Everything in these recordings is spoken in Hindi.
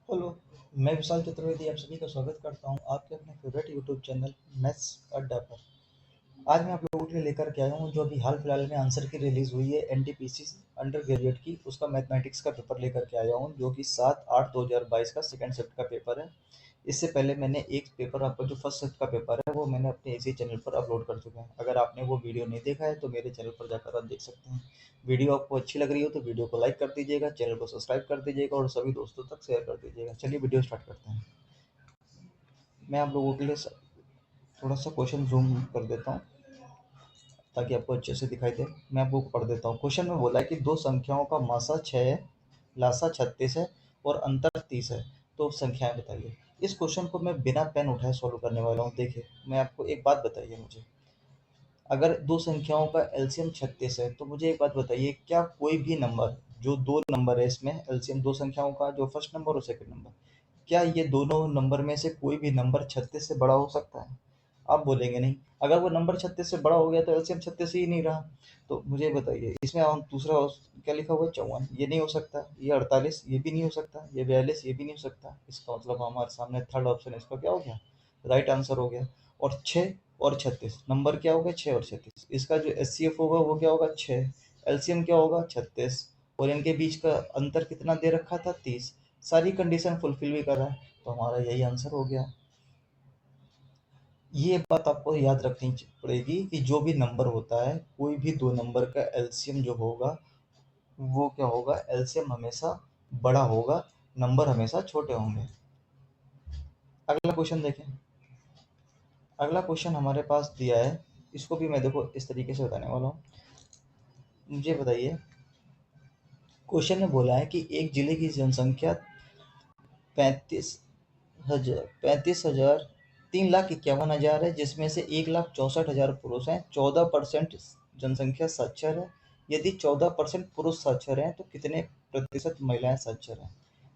हेलो, मैं विशाल चतुर्वेदी आप सभी का स्वागत करता हूँ आपके अपने फेवरेट यूट्यूब चैनल मैथ्स अड्डा पर। आज मैं आप लोगों के लिए लेकर के आया हूँ जो अभी हाल फिलहाल में आंसर की रिलीज हुई है एनटीपीसी अंडर ग्रेजुएट की, उसका मैथमेटिक्स का पेपर लेकर के आया हूँ जो कि 7/8/2022 का सेकंड शिफ्ट का पेपर है। इससे पहले मैंने एक पेपर आपका जो फर्स्ट शिफ्ट का पेपर है वो मैंने अपने इसी चैनल पर अपलोड कर चुका है। अगर आपने वो वीडियो नहीं देखा है तो मेरे चैनल पर जाकर आप देख सकते हैं। वीडियो आपको अच्छी लग रही हो तो वीडियो को लाइक कर दीजिएगा, चैनल को सब्सक्राइब कर दीजिएगा और सभी दोस्तों तक शेयर कर दीजिएगा। चलिए वीडियो स्टार्ट करते हैं। मैं आप लोगों के लिए थोड़ा सा क्वेश्चन जूम कर देता हूँ ताकि आपको अच्छे से दिखाई दे। मैं आपको पढ़ देता हूँ। क्वेश्चन में बोला है कि दो संख्याओं का मासा 6 है, लासा 36 है और अंतर 30 है, तो संख्याएं बताइए। इस क्वेश्चन को मैं बिना पेन उठाए सॉल्व करने वाला हूँ। देखिए, मैं आपको एक बात बताइए, मुझे अगर दो संख्याओं का एलसीएम 36 है तो मुझे एक बात बताइए, क्या कोई भी नंबर, जो दो नंबर है इसमें एलसीएम दो संख्याओं का, जो फर्स्ट नंबर और सेकंड नंबर, क्या ये दोनों नंबर में से कोई भी नंबर 36 से बड़ा हो सकता है? आप बोलेंगे नहीं। अगर वो नंबर 36 से बड़ा हो गया तो एलसीएम 36 ही नहीं रहा। तो मुझे बताइए, इसमें हम दूसरा क्या लिखा हुआ है, 54, ये नहीं हो सकता। ये 48, ये भी नहीं हो सकता। ये 42, ये भी नहीं हो सकता। इसका मतलब हमारे सामने थर्ड ऑप्शन है, इसका क्या हो गया, राइट आंसर हो गया। और 6 और 36 नंबर क्या होगा, 6 और 36, इसका जो एचसीएफ होगा वो क्या होगा, 6। एलसीएम क्या होगा, 36। और इनके बीच का अंतर कितना दे रखा था, 30। सारी कंडीशन फुलफिल भी कर रहा है, तो हमारा यही आंसर हो गया। ये बात आपको याद रखनी पड़ेगी कि जो भी नंबर होता है, कोई भी दो नंबर का एलसीएम जो होगा वो क्या होगा, एलसीएम हमेशा बड़ा होगा, नंबर हमेशा छोटे होंगे। अगला क्वेश्चन देखें। अगला क्वेश्चन हमारे पास दिया है, इसको भी मैं देखो इस तरीके से बताने वाला हूँ। मुझे बताइए, क्वेश्चन में बोला है कि एक जिले की जनसंख्या 3,51,000 है, जिसमें से 1,64,000 पुरुष हैं। 14% जनसंख्या साक्षर है। यदि 14% पुरुष साक्षर हैं तो कितने प्रतिशत महिलाएं साक्षर हैं?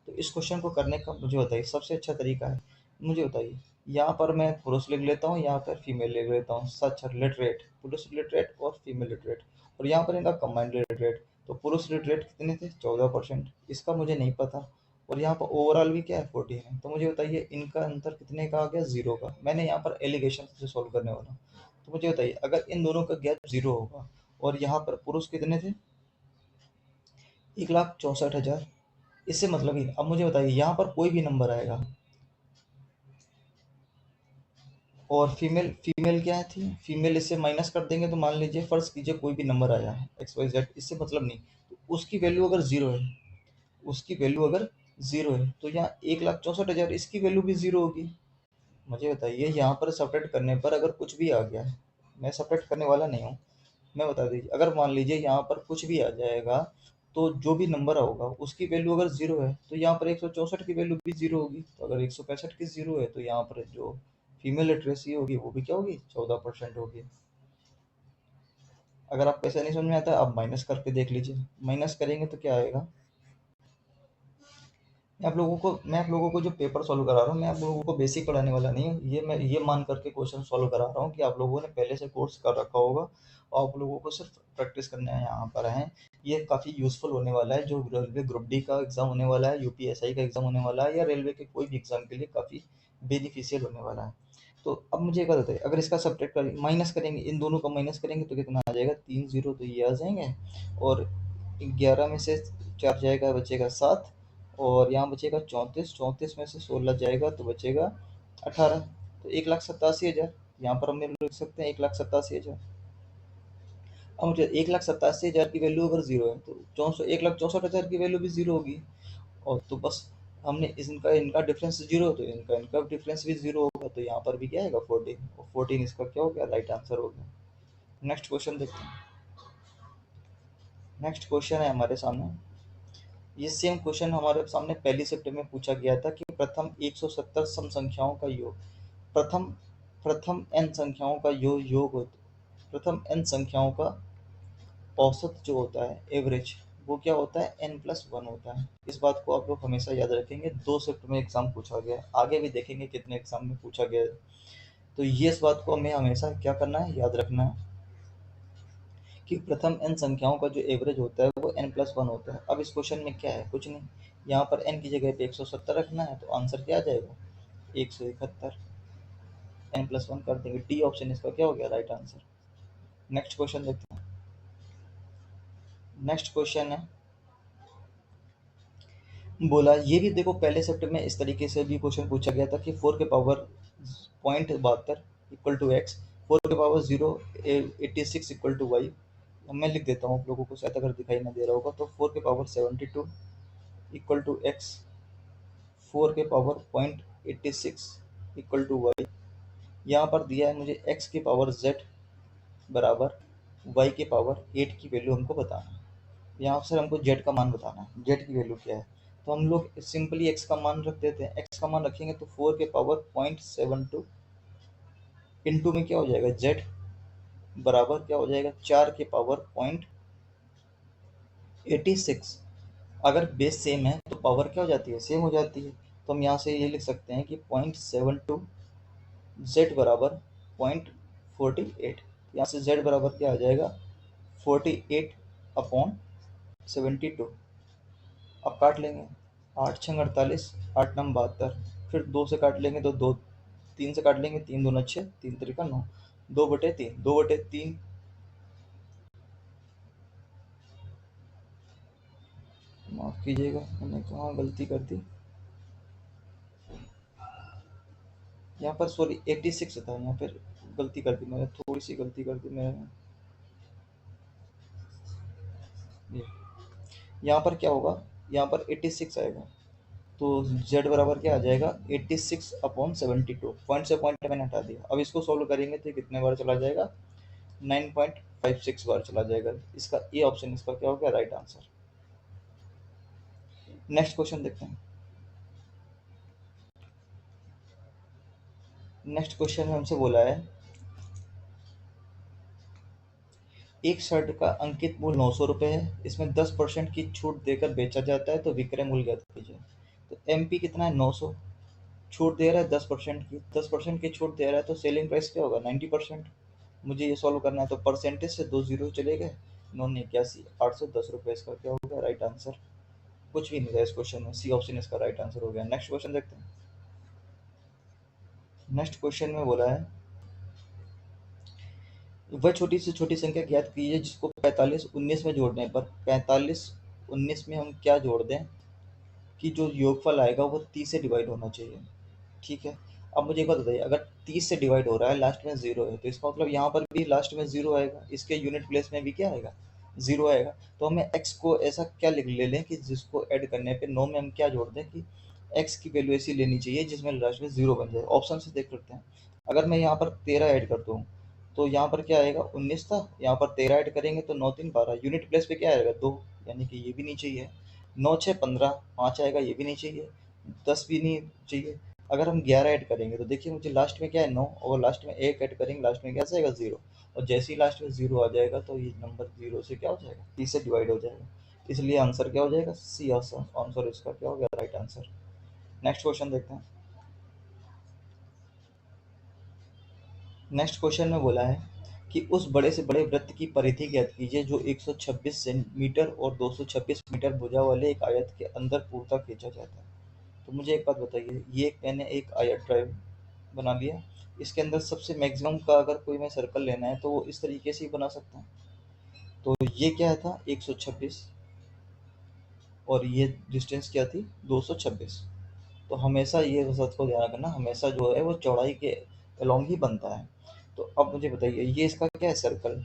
तो इस क्वेश्चन को करने का मुझे बताइए सबसे अच्छा तरीका है। मुझे बताइए, यहाँ पर मैं पुरुष लिख लेता हूँ, यहाँ पर फीमेल लिख लेता हूँ। साक्षर लिटरेट, पुरुष लिटरेट और फीमेल लिटरेट, और यहाँ पर इनका कंबाइंड लिटरेट। तो पुरुष लिटरेट कितने थे, 14%, इसका मुझे नहीं पता। और यहाँ पर ओवरऑल भी क्या है, 14 है। तो मुझे बताइए इनका अंतर कितने का आ गया, 0 का। मैंने यहाँ पर एलिगेशन से सॉल्व करने वाला हूँ। तो मुझे बताइए, अगर इन दोनों का गैप 0 होगा और यहाँ पर पुरुष कितने थे, 1,64,000, इससे मतलब ही। अब मुझे बताइए, यहाँ पर कोई भी नंबर आएगा और फीमेल फीमेल क्या थी, फीमेल इससे माइनस कर देंगे तो मान लीजिए फर्ज कीजिए कोई भी नंबर आया है XYZ, इससे मतलब नहीं। तो उसकी वैल्यू अगर 0 है, उसकी वैल्यू अगर 0 है तो यहाँ 1,64,000 इसकी वैल्यू भी 0 होगी। मुझे बताइए, यहाँ पर सब्ट्रैक्ट करने पर अगर कुछ भी आ गया है, मैं सब्ट्रैक्ट करने वाला नहीं हूँ, मैं बता दीजिए, अगर मान लीजिए यहाँ पर कुछ भी आ जाएगा तो जो भी नंबर होगा उसकी वैल्यू अगर 0 है तो यहाँ पर 164 की वैल्यू भी 0 होगी। तो अगर 165 की 0 है तो यहाँ पर जो फीमेल लिटरेसी होगी वो भी क्या होगी, 14% होगी। अगर आपको ऐसा नहीं समझ में आता आप माइनस करके देख लीजिए। माइनस करेंगे तो क्या आएगा, मैं आप लोगों को जो पेपर सॉल्व करा रहा हूँ, मैं आप लोगों को बेसिक पढ़ाने वाला नहीं हूँ। मैं ये मान करके क्वेश्चन सॉल्व करा रहा हूँ कि आप लोगों ने पहले से कोर्स कर रखा होगा और आप लोगों को सिर्फ प्रैक्टिस करने यहाँ पर है। ये काफ़ी यूजफुल होने वाला है, जो रेलवे ग्रुप डी का एग्जाम होने वाला है, यूपीएसआई का एग्जाम होने वाला है, या रेलवे के कोई भी एग्जाम के लिए काफ़ी बेनिफिशियल होने वाला है। तो अब मुझे एक बात बताइए, अगर इसका सब्ट्रैक्ट कर माइनस करेंगे, इन दोनों का माइनस करेंगे तो कितना आ जाएगा, 3 0 तो ये आ जाएंगे। और 11 में से 4 जाएगा, बचेगा 7। और यहाँ बचेगा 34, 34 में से 16 जाएगा तो बचेगा 18। तो 1,87,000, यहाँ पर हम लिख सकते हैं 1,87,000। अब मुझे 1,87,000 की वैल्यू अगर 0 है तो 1,64,000 की वैल्यू भी 0 होगी। और तो बस हमने इनका इनका डिफरेंस 0, तो इनका इनका डिफरेंस भी 0 होगा, तो यहाँ पर भी क्या आएगा, 14। और 14 इसका क्या हो गया, राइट आंसर हो गया। नेक्स्ट क्वेश्चन देखते हैं। नेक्स्ट क्वेश्चन है हमारे सामने, ये सेम क्वेश्चन हमारे सामने पहली शिफ्ट में पूछा गया था कि प्रथम 170 सम संख्याओं का योग, प्रथम प्रथम n संख्याओं का योग होता, प्रथम n संख्याओं का औसत जो होता है, एवरेज, वो क्या होता है, n+1 होता है। इस बात को आप लोग हमेशा याद रखेंगे, 2 शिफ्ट में एग्जाम पूछा गया है, आगे भी देखेंगे कितने एग्जाम में पूछा गया है। तो ये इस बात को हमें हमेशा क्या करना है, याद रखना है कि प्रथम n संख्याओं का जो एवरेज होता है वो n+1 होता है। अब इस क्वेश्चन में क्या है, कुछ नहीं, यहाँ पर n की जगह पे 170 रखना है, तो आंसर क्या आ जाएगा 171। n+1 कर देंगे, डी ऑप्शन इसका क्या हो गया राइट आंसर। नेक्स्ट क्वेश्चन देखते हैं। नेक्स्ट क्वेश्चन है, बोला ये भी देखो पहले शिफ्ट में इस तरीके से भी क्वेश्चन पूछा गया था कि 4 के पावर 0.72 इक्वल टू एक्स, 4 के पावर 086 इक्वल टू वाई। मैं लिख देता हूँ आप लोगों को शायद अगर दिखाई ना दे रहा होगा, तो 4 के पावर 72 इक्वल टू एक्स, 4 के पावर 0.86 इक्वल टू वाई। यहाँ पर दिया है मुझे x के पावर z बराबर y के पावर 8 की वैल्यू हमको बताना है। यहाँ से हमको z का मान बताना है, z की वैल्यू क्या है। तो हम लोग सिंपली x का मान रख देते हैं। x का मान रखेंगे तो 4 के पावर 0.72 इंटू में क्या हो जाएगा z बराबर क्या हो जाएगा 4 के पावर 0.86। अगर बेस सेम है तो पावर क्या हो जाती है, सेम हो जाती है। तो हम यहाँ से ये लिख सकते हैं कि 0.72 z बराबर 0.48। यहाँ से z बराबर क्या आ जाएगा 48 अपॉन 72। अब काट लेंगे, 8 छंग 48, 8 नम 72, फिर 2 से काट लेंगे तो 2, 3 से काट लेंगे 3 दूना 6, 3 तरीका 9, 2/3, 2/3। माफ कीजिएगा मैंने कहाँ गलती कर दी, यहाँ पर सॉरी 86 था, यहाँ पर गलती कर दी मैंने, थोड़ी सी गलती कर दी मैंने। यहाँ पर क्या होगा, यहाँ पर 86 आएगा, तो z बराबर क्या आ जाएगा 86 अपॉन 72। पॉइंट से पॉइंट मैंने हटा दिया। अब इसको सॉल्व करेंगे तो कितने बार चला जाएगा 9.56 बार चला जाएगा। इसका ए ऑप्शन इसका क्या हो गया राइट आंसर। नेक्स्ट क्वेश्चन देखते हैं। नेक्स्ट क्वेश्चन में हमसे बोला है एक शर्ट का अंकित मूल्य 900 रुपये है, इसमें 10% की छूट देकर बेचा जाता है, तो विक्रय मूल्य ज्ञात कीजिए। तो एमपी कितना है 900, छूट दे रहा है 10% की, 10% की छूट दे रहा है, तो सेलिंग प्राइस क्या होगा 90%। मुझे ये सॉल्व करना है, तो परसेंटेज से 2 जीरो चले गए, 981, 810 रुपये इसका क्या हो गया राइट आंसर। कुछ भी नहीं था इस क्वेश्चन में, सी ऑप्शन इसका राइट आंसर हो गया। नेक्स्ट क्वेश्चन देखते हैं। नेक्स्ट क्वेश्चन में बोला है वह छोटी से छोटी संख्या ज्ञात कीजिए जिसको 45 19 में जोड़ने पर 45 19 में हम क्या जोड़ दें कि जो योगफल आएगा वो 30 से डिवाइड होना चाहिए। ठीक है, अब मुझे एक बात बताइए, अगर 30 से डिवाइड हो रहा है लास्ट में 0 है, तो इसका मतलब यहाँ पर भी लास्ट में 0 आएगा, इसके यूनिट प्लेस में भी क्या आएगा 0 आएगा। तो हमें x को ऐसा क्या लिख ले लें कि जिसको ऐड करने पे 9 में हम क्या जोड़ दें कि x की वैल्यू ऐसी लेनी चाहिए जिसमें लास्ट में 0 बन जाए। ऑप्शन से देख सकते हैं। अगर मैं यहाँ पर 13 ऐड करता हूँ तो यहाँ पर क्या आएगा 19 था, यहाँ पर 13 ऐड करेंगे तो 9 3 12, यूनिट प्लेस पे क्या आएगा 2, यानी कि ये भी नहीं चाहिए। 9 6 15, 5 आएगा, ये भी नहीं चाहिए। 10 भी नहीं चाहिए। अगर हम 11 ऐड करेंगे तो देखिए मुझे लास्ट में क्या है 9, और लास्ट में 1 ऐड करेंगे लास्ट में क्या आएगा 0, और जैसे ही लास्ट में 0 आ जाएगा तो ये नंबर 0 से क्या हो जाएगा 30 से डिवाइड हो जाएगा। इसलिए आंसर क्या हो जाएगा सी आंसर इसका क्या हो गया राइट आंसर। नेक्स्ट क्वेश्चन देखते हैं। नेक्स्ट क्वेश्चन में बोला है कि उस बड़े से बड़े वृत्त की परिधि ज्ञात कीजिए जो 126 सेंटीमीटर और 226 मीटर भुजा वाले एक आयत के अंदर पूर्णतः खींचा जाता है। तो मुझे एक बात बताइए, ये मैंने एक आयत ड्राइव बना लिया, इसके अंदर सबसे मैक्सिमम का अगर कोई मैं सर्कल लेना है तो वो इस तरीके से ही बना सकता हूँ। तो ये क्या था 126 और ये डिस्टेंस क्या थी 226। तो हमेशा ये बात को ध्यान रखना, हमेशा जो है वो चौड़ाई के अलोंग ही बनता है। तो अब मुझे बताइए ये इसका क्या है सर्कल,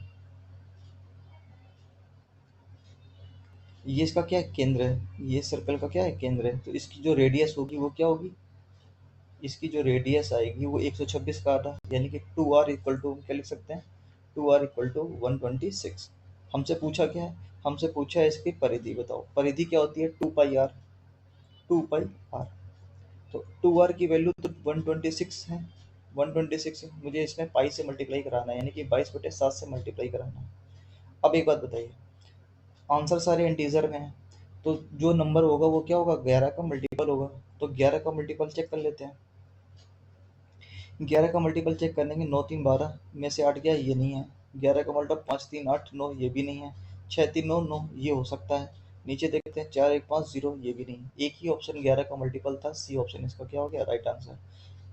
ये इसका क्या है केंद्र है, ये सर्कल का क्या है केंद्र है, तो इसकी जो रेडियस होगी वो क्या होगी, इसकी जो रेडियस आएगी वो 126 का आधा, यानी कि 2r इक्वल टू क्या लिख सकते हैं 2r इक्वल टू 126। हमसे पूछा क्या है, हमसे पूछा है इसकी परिधि बताओ, परिधि क्या होती है 2 पाई आर, 2 पाई आर। तो 2r की वैल्यू तो 126 है, 126 है, मुझे इसमें पाई से मल्टीप्लाई कराना है, यानी कि 22/7 से मल्टीप्लाई कराना है। अब एक बात बताइए, आंसर सारे इंटीजर में है, तो जो नंबर होगा वो क्या होगा 11 का मल्टीपल होगा। तो 11 का मल्टीपल चेक कर लेते हैं। 11 का मल्टीपल चेक करने के 9 3 12 में से 8 गया, ये नहीं है। 11 का मल्टीपल 5 3 8 9, ये भी नहीं है। 6 3 9 9, ये हो सकता है। नीचे देखते हैं 4 1 5 0, ये भी नहीं। एक ही ऑप्शन 11 का मल्टीपल था, सी ऑप्शन इसका क्या हो गया, राइट आंसर।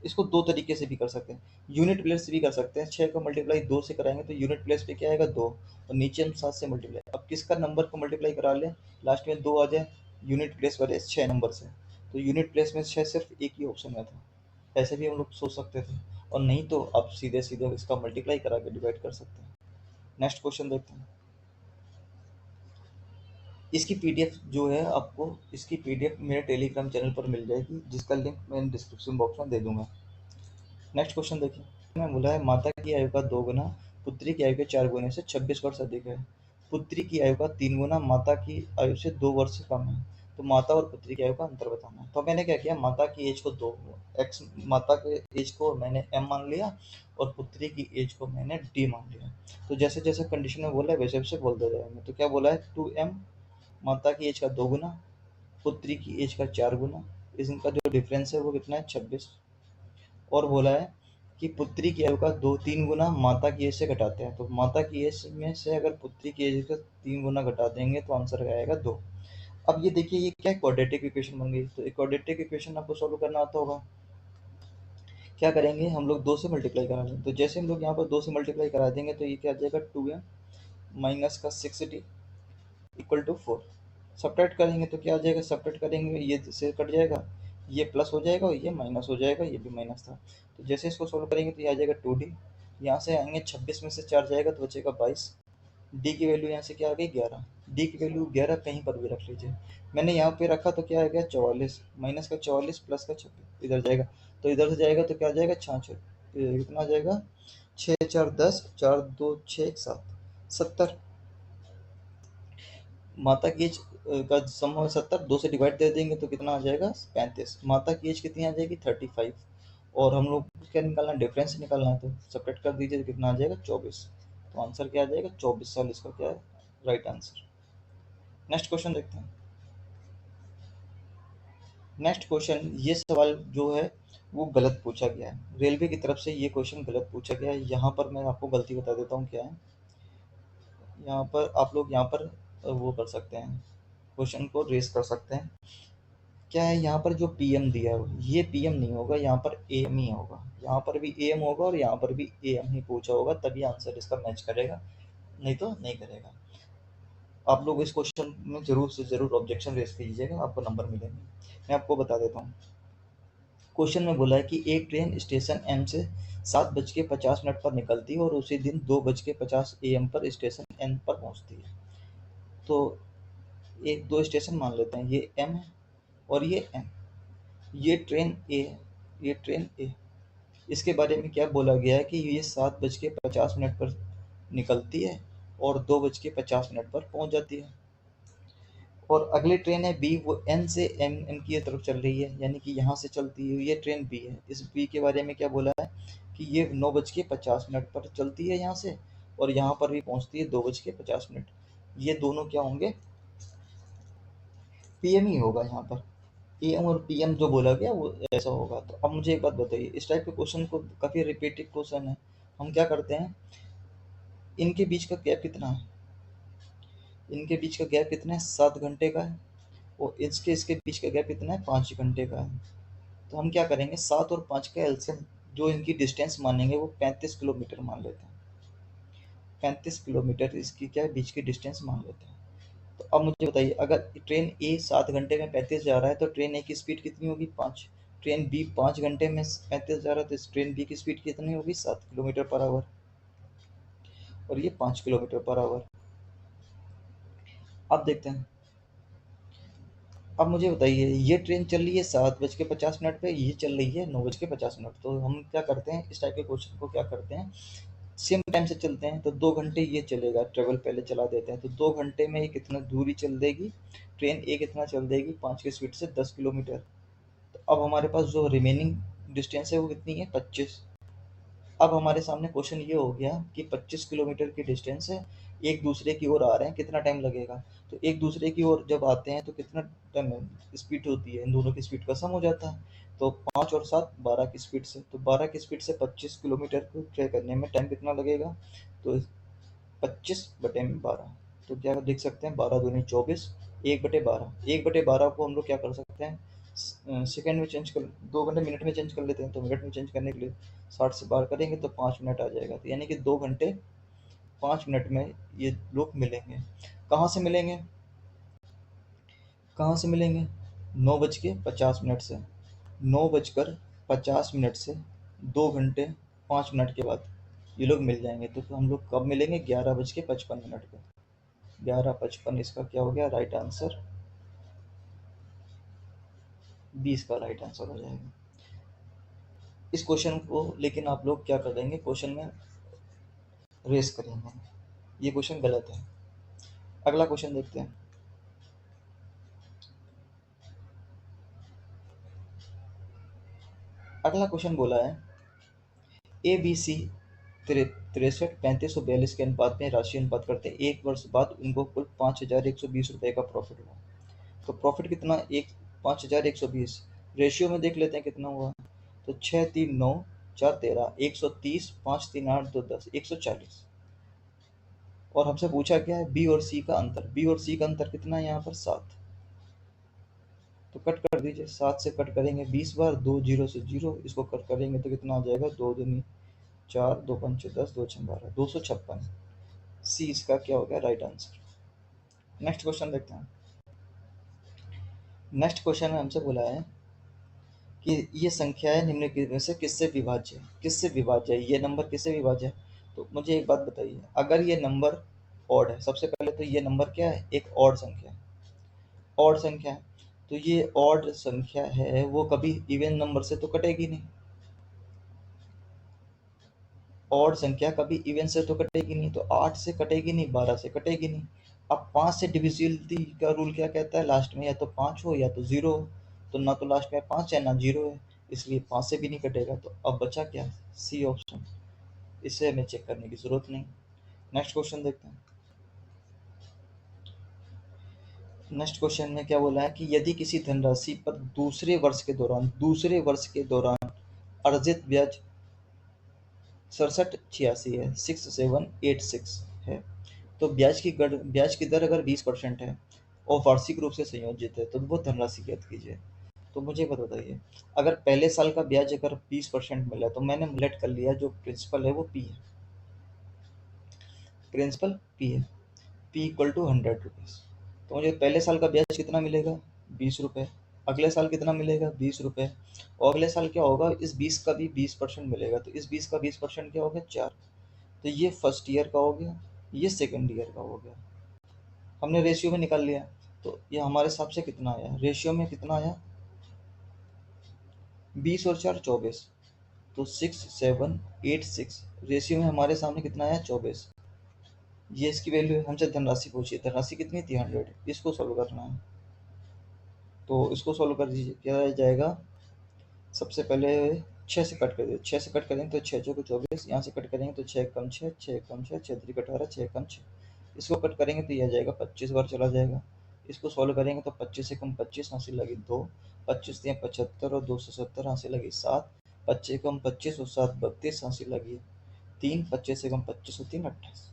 इसको दो तरीके से भी कर सकते हैं, यूनिट प्लेस से भी कर सकते हैं। 6 का मल्टीप्लाई 2 से कराएंगे तो यूनिट प्लेस पे क्या आएगा 2, और नीचे हम 7 से मल्टीप्लाई। अब किसका नंबर को मल्टीप्लाई करा लें, लास्ट में 2 आ जाए, यूनिट प्लेस वाले 6 नंबर से, तो यूनिट प्लेस में 6 सिर्फ एक ही ऑप्शन में था। ऐसे भी हम लोग सोच सकते थे, और नहीं तो आप सीधे सीधे इसका मल्टीप्लाई करा के डिवाइड कर सकते हैं। नेक्स्ट क्वेश्चन देखते हैं। इसकी पीडीएफ जो है आपको, इसकी पीडीएफ मेरे टेलीग्राम चैनल पर मिल जाएगी, जिसका लिंक मैं डिस्क्रिप्शन बॉक्स में दे दूंगा। नेक्स्ट क्वेश्चन देखिए, मैं बोला है माता की आयु का 2 गुना पुत्री की आयु के 4 गुने से 26 वर्ष अधिक है। पुत्री की आयु का 3 गुना माता की आयु से 2 वर्ष कम है। तो माता और पुत्री की आयु का अंतर बताना है। तो मैंने क्या किया, माता की एज को 2 एक्स, माता के एज को मैंने एम मान लिया और पुत्री की एज को मैंने डी मान लिया। तो जैसे जैसे कंडीशन में बोला है वैसे वैसे बोलते जाएंगे। तो क्या बोला है, 2m, माता की एज का 2 गुना, पुत्री की एज का 4 गुना, इनका जो डिफरेंस है वो कितना है, 26। और बोला है कि पुत्री की आयु का 2-3 गुना माता की एज से घटाते हैं। तो माता की एज में से अगर पुत्री की एज का 3 गुना घटा देंगे तो आंसर आएगा 2। अब ये देखिए, ये क्या क्वाड्रेटिक इक्वेशन बन गई। तो क्वाड्रेटिक इक्वेशन आपको सॉल्व करना आता होगा। क्या करेंगे हम लोग, 2 से मल्टीप्लाई करा लेंगे। तो जैसे हम लोग यहाँ पर 2 से मल्टीप्लाई करा देंगे तो ये क्या आ जाएगा, 2m माइनस का 6d इक्वल टू 4। सब्ट्रैक्ट करेंगे तो क्या आ जाएगा, सब्ट्रैक्ट करेंगे ये से कट जाएगा, ये प्लस हो जाएगा और ये माइनस हो जाएगा, ये भी माइनस था। तो जैसे इसको सोल्व करेंगे तो ये आ जाएगा 2d, यहाँ से आएंगे 26 में से 4 जाएगा तो बचेगा 22। डी की वैल्यू यहाँ से क्या आ गई, 11। डी की वैल्यू 11 कहीं पर भी रख लीजिए। मैंने यहाँ पे रखा तो क्या आ गया, 44 माइनस का 44 प्लस का 26 इधर जाएगा, तो इधर से जाएगा तो क्या आ जाएगा, 66। कितना आ जाएगा, 6 4 10, 4 2 6 7, 70। माता की एज का सम 70, 2 से डिवाइड दे देंगे तो कितना आ जाएगा, 35। माता की एज कितनी आ जाएगी, 35। और हम लोग क्या निकालना, डिफरेंस निकालना है, तो सब्ट्रैक्ट कर दीजिए तो कितना आ जाएगा, 24। तो आंसर क्या आ जाएगा, 24 साल इसका क्या है, राइट आंसर। नेक्स्ट क्वेश्चन देखते हैं। नेक्स्ट क्वेश्चन, ये सवाल जो है वो गलत पूछा गया है, रेलवे की तरफ से ये क्वेश्चन गलत पूछा गया है। यहाँ पर मैं आपको गलती बता देता हूँ क्या है। यहाँ पर आप लोग यहाँ पर वो कर सकते हैं, क्वेश्चन को रेस कर सकते हैं। क्या है, यहाँ पर जो पीएम दिया है ये पीएम नहीं होगा, यहाँ पर एम ही होगा। यहाँ पर भी एम होगा और यहाँ पर भी एम ही पूछा होगा, तभी आंसर इसका मैच करेगा, नहीं तो नहीं करेगा। आप लोग इस क्वेश्चन में जरूर से जरूर ऑब्जेक्शन रेस कीजिएगा, आपको नंबर मिलेंगे। मैं आपको बता देता हूँ। क्वेश्चन में बोला है कि एक ट्रेन स्टेशन एम से 7:50 पर निकलती है और उसी दिन 2:50 AM पर स्टेशन एन पर पहुंचती है। तो एक दो स्टेशन मान लेते हैं, ये एम है और ये एन। ये ट्रेन ए है, ये ट्रेन ए। इसके बारे में क्या बोला गया है कि ये 7:50 पर निकलती है और 2:50 पर पहुंच जाती है। और अगली ट्रेन है बी, वो एन से एन की तरफ चल रही है, यानी कि यहाँ से चलती है, ये ट्रेन बी है। इस बी के बारे में क्या बोला है कि ये 9:50 पर चलती है यहाँ से, और यहाँ पर भी पहुँचती है 2:50। ये दोनों क्या होंगे, पीएम ही होगा यहाँ पर। एएम और पीएम जो बोला गया वो ऐसा होगा। तो अब मुझे एक बात बताइए, इस टाइप के क्वेश्चन को काफ़ी रिपीटेड क्वेश्चन है, हम क्या करते हैं, इनके बीच का गैप कितना है, इनके बीच का गैप कितना है, 7 घंटे का है। और इसके इसके बीच का गैप कितना है, 5 घंटे का है। तो हम क्या करेंगे, 7 और 5 का एलसीएम जो इनकी डिस्टेंस मानेंगे वो 35 किलोमीटर मान लेते हैं। 35 किलोमीटर इसकी क्या है, बीच की डिस्टेंस मान लेते हैं। तो अब मुझे बताइए, अगर ट्रेन ए 7 घंटे में 35 जा रहा है तो ट्रेन ए की स्पीड कितनी होगी, 5। ट्रेन बी 5 घंटे में 35 जा रहा है तो इस ट्रेन बी की स्पीड कितनी होगी, 7 किलोमीटर पर आवर, और ये 5 किलोमीटर पर आवर। अब देखते हैं, अब मुझे बताइए, ये ट्रेन चल रही है 7:50 पे, ये चल रही है 9:50। तो हम क्या करते हैं, इस टाइप के क्वेश्चन को क्या करते हैं, सेम टाइम से चलते हैं। तो 2 घंटे ये चलेगा, ट्रेवल पहले चला देते हैं। तो 2 घंटे में ये कितना दूरी चल देगी, ट्रेन ए कितना चल देगी, 5 की स्पीड से 10 किलोमीटर। तो अब हमारे पास जो रिमेनिंग डिस्टेंस है वो कितनी है, 25। अब हमारे सामने क्वेश्चन ये हो गया कि 25 किलोमीटर की डिस्टेंस है, एक दूसरे की ओर आ रहे हैं, कितना टाइम लगेगा। तो एक दूसरे की ओर जब आते हैं तो कितना टाइम स्पीड होती है, इन दोनों की स्पीड का सम हो जाता है। तो 5 और 7 12 की स्पीड से, तो 12 की स्पीड से 25 किलोमीटर को तय करने में टाइम कितना लगेगा, तो 25/12। तो क्या देख सकते हैं, 12 दूनी 24, 1/12। 1/12 को हम लोग क्या कर सकते हैं, सेकेंड में चेंज कर, 2 घंटे मिनट में चेंज कर लेते हैं। तो मिनट में चेंज करने के लिए 60 से बार करेंगे तो 5 मिनट आ जाएगा। तो यानी कि 2 घंटे 5 मिनट में ये लोग मिलेंगे। कहाँ से मिलेंगे, कहाँ से मिलेंगे? 9:50 से, 9:50 से 2 घंटे 5 मिनट के बाद ये लोग मिल जाएंगे। तो हम लोग कब मिलेंगे? 11:55 पे। 11:55 इसका क्या हो गया राइट आंसर, 20 का राइट आंसर हो जाएगा। इस क्वेश्चन को लेकिन आप लोग क्या कर देंगे, क्वेश्चन में रेस करेंगे, ये क्वेश्चन गलत है। अगला क्वेश्चन देखते हैं। अगला क्वेश्चन बोला है ए बी सी 63, 35 और 42 के अनुपात में राशि अनुपात करते हैं। 1 वर्ष बाद उनको कुल 5,120 रुपये का प्रॉफिट हुआ। तो प्रॉफिट कितना, 5,120 रेशियो में देख लेते हैं कितना हुआ। तो 6, 3, 9, 4, 13, 130, 5, 3, 8, 2, 10, 140। और हमसे पूछा क्या है, बी और सी का अंतर। बी और सी का अंतर कितना है यहाँ पर, 7। तो कट कर दीजिए, 7 से कट करेंगे 20 बार, 2 0 से 0, इसको कट करेंगे तो कितना हो जाएगा, 2 दूनी 4, 2 पंचे 10, 2 छः 12, 256। सी इसका क्या हो गया राइट आंसर। नेक्स्ट क्वेश्चन देखते हैं। नेक्स्ट क्वेश्चन में हमसे बोला है कि ये संख्याएं निम्नलिखित में से किससे विभाज्य है, किससे विभाज्य है, ये नंबर किससे विभाज्य है। तो मुझे एक बात बताइए, अगर ये नंबर ऑड है, सबसे पहले तो ये नंबर क्या है, एक ऑड संख्या है, ऑड संख्या है। तो ये ऑड संख्या है, वो कभी इवन नंबर से तो कटेगी नहीं, ऑड संख्या कभी इवन से तो कटेगी नहीं। तो 8 से कटेगी नहीं, 12 से कटेगी नहीं। अब 5 से डिविजिबिलिटी का रूल क्या कहता है, लास्ट में या तो 5 हो या तो 0 हो। तो ना तो लास्ट में 5 है ना 0 है, इसलिए 5 से भी नहीं कटेगा। तो अब बचा क्या, सी ऑप्शन। इसे हमें चेक करने की जरूरत नहीं। नेक्स्ट क्वेश्चन देखते हैं। नेक्स्ट क्वेश्चन में क्या बोला है कि यदि किसी धनराशि पर दूसरे वर्ष के दौरान अर्जित ब्याज 6786 है, 6786 है, तो ब्याज की दर अगर 20% है और वार्षिक रूप से संयोजित है तो वो धनराशि ज्ञात कीजिए। तो मुझे बताइए, अगर पहले साल का ब्याज अगर 20% मिला तो मैंने लेट कर लिया, जो प्रिंसिपल है वो पी है, प्रिंसिपल पी है, पी इक्वल टू 100 रुपीज़। तो मुझे पहले साल का ब्याज कितना मिलेगा, 20 रुपये। अगले साल कितना मिलेगा, 20 रुपये। और अगले साल क्या होगा, इस 20 का भी 20% मिलेगा। तो इस 20 का 20% क्या हो गया, 4। तो ये फर्स्ट ईयर का हो गया, ये सेकेंड ईयर का हो गया। हमने रेशियो में निकाल लिया। तो ये हमारे हिसाब से कितना आया, रेशियो में कितना आया, 20 और 4 24। तो 6786 रेशियो में हमारे सामने कितना आया, 24। ये इसकी वैल्यू है। हमसे धनराशि पूछिए, धनराशि कितनी थी, 100। इसको सॉल्व करना है। तो इसको सॉल्व कर दीजिए, क्या आ जाएगा, सबसे पहले 6 से कट कर दीजिए। 6 से कट करेंगे तो 6 चौके 24, यहाँ से कट करेंगे तो 6 कम 6, 6 कम 6, 6 3 18, 6 कम 6। इसको कट करेंगे तो ये आ जाएगा, 25 बार चला जाएगा। इसको सॉल्व करेंगे तो 25 से कम 25, हासिल लगी 2, 25 दिए 75 और 270, हासिल लगी 7, 25 कम 25 और 7 32, हासिल लगी 3, 25 से कम 25 और 3 28,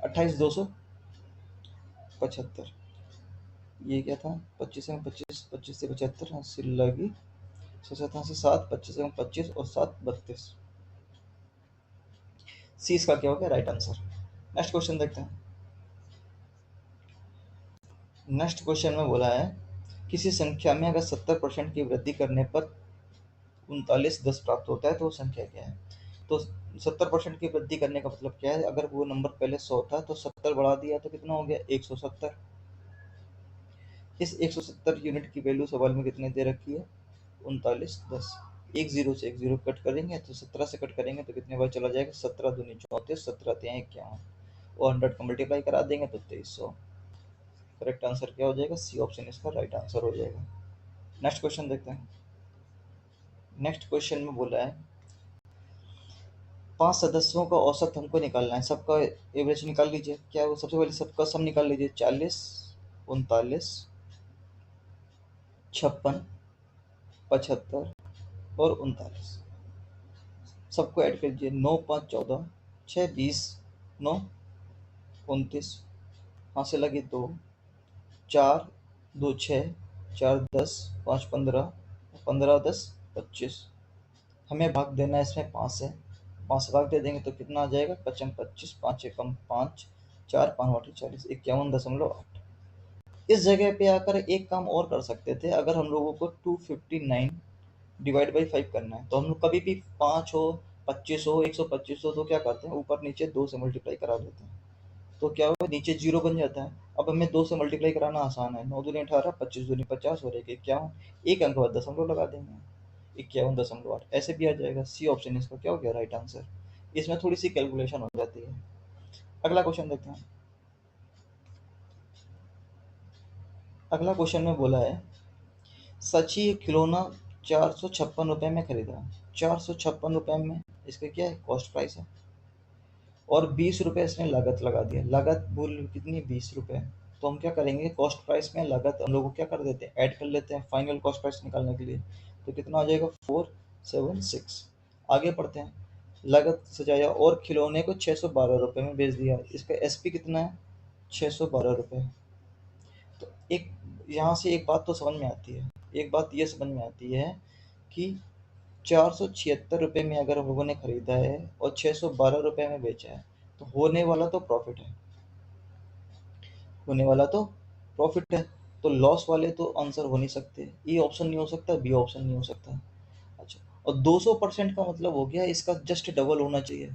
28 275। ये क्या था, 25 से कम 25, 25 से 75, हासिल लगी 7, 25 से कम 25 और 7 32। सी इसका क्या हो गया राइट आंसर। नेक्स्ट क्वेश्चन देखते हैं। नेक्स्ट क्वेश्चन में बोला है किसी संख्या में अगर 70% की वृद्धि करने पर 3910 प्राप्त होता है तो वो संख्या क्या है। तो 70% की वृद्धि करने का मतलब क्या है, अगर वो नंबर पहले 100 था तो 70 बढ़ा दिया तो कितना हो गया, 170। इस 170 यूनिट की वैल्यू सवाल में कितने दे रखी है, 3910। एक जीरो से एक जीरो कट करेंगे तो 17 से कट करेंगे तो कितने बार चला जाएगा, 17 दूनी 34, 17 तिया 51 और 100 का मल्टीप्लाई करा देंगे तो 2300। करेक्ट आंसर क्या हो जाएगा, सी ऑप्शन इसका राइट आंसर हो जाएगा। नेक्स्ट क्वेश्चन देखते हैं। नेक्स्ट क्वेश्चन में बोला है 5 सदस्यों का औसत हमको निकालना है, सबका एवरेज निकाल लीजिए। क्या है वो, सबसे पहले सबका सम निकाल लीजिए, 40, 39, 56, 75 और 39। सबको ऐड कर दीजिए, 9 5 14, 6 20, 9 29, हाँ से लगी 2, 4, 2 6, 4 10, 5 15, 15 10 25। हमें भाग देना है इसमें 5 से, 5 से भाग दे देंगे तो कितना आ जाएगा, 55 25, 5 एकम 5, 4 5 8 40, 51.8। इस जगह पे आकर एक काम और कर सकते थे, अगर हम लोगों को 259 डिवाइड बाई 5 करना है तो हम लोग कभी भी 5 हो, 25 हो, 125 हो तो क्या करते हैं, ऊपर नीचे 2 से मल्टीप्लाई करा देते हैं। तो क्या होगा, नीचे 0 बन जाता है। अब हमें 2 से मल्टीप्लाई कराना आसान है, 9 दूनी 18, 25 दूनी 50 और 1 51। एक अंक बाद दशमलव लगा देंगे, 51.8 ऐसे भी आ जाएगा। सी ऑप्शन इसका क्या हो गया, राइट आंसर। इसमें थोड़ी सी कैलकुलेशन हो जाती है। अगला क्वेश्चन देखते हैं। अगला क्वेश्चन में बोला है, सची एक खिलौना 456 रुपए में खरीदा। 456 रुपए में इसका क्या है, कॉस्ट प्राइस है, और 20 रुपए इसने लागत लगा दिया। लागत बोल कितनी, 20 रुपए। तो हम क्या करेंगे, कॉस्ट प्राइस में लागत हम लोग क्या कर देते हैं, ऐड कर लेते हैं फाइनल कॉस्ट प्राइस निकालने के लिए। तो कितना हो जाएगा, 476। आगे बढ़ते हैं। लागत सजाया और खिलौने को 612 रुपए में बेच दिया। इसका एसपी कितना है, 612 रुपए। तो एक यहाँ से एक बात तो समझ में आती है, एक बात ये समझ में आती है कि 476 रुपये में अगर हम लोगों ने खरीदा है और 612 रुपये में बेचा है, तो होने वाला तो प्रॉफिट है, होने वाला तो प्रॉफिट है। तो लॉस वाले तो आंसर हो नहीं सकते, ए ऑप्शन नहीं हो सकता, बी ऑप्शन नहीं हो सकता। अच्छा, और 200% का मतलब हो गया इसका जस्ट डबल होना चाहिए।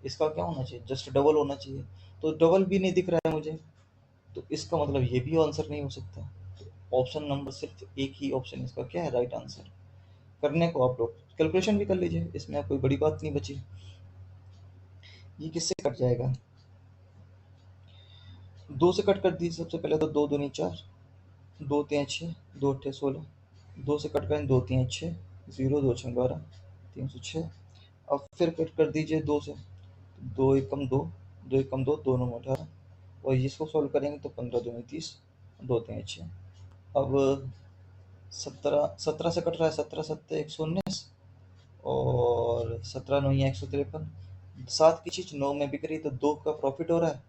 इसका क्या होना चाहिए, जस्ट डबल होना चाहिए। तो डबल भी नहीं दिख रहा है मुझे, तो इसका मतलब ये भी आंसर नहीं हो सकता। तो ऑप्शन नंबर सिर्फ एक ही ऑप्शन इसका क्या है, राइट आंसर। करने को आप लोग कैलकुलेशन भी कर लीजिए, इसमें कोई बड़ी बात नहीं बची। ये किससे कट जाएगा, 2 से कट कर दी सबसे पहले तो, 2 दूनी 4, 2 3 6, 2 8 16, 2 से कट करें 2 3 6, 0 2 6 12, 306। अब फिर कट कर दीजिए 2 से, 2 एकम 2, 2 एकम 2, 2 9 18, और इसको सॉल्व करेंगे तो 15 दूनी 30, 2 3 6। अब 17 से कट रहा है, 17 7 119, और 17 9 153। 7 की चीज 9 में बिक रही तो 2 का प्रॉफिट हो रहा है,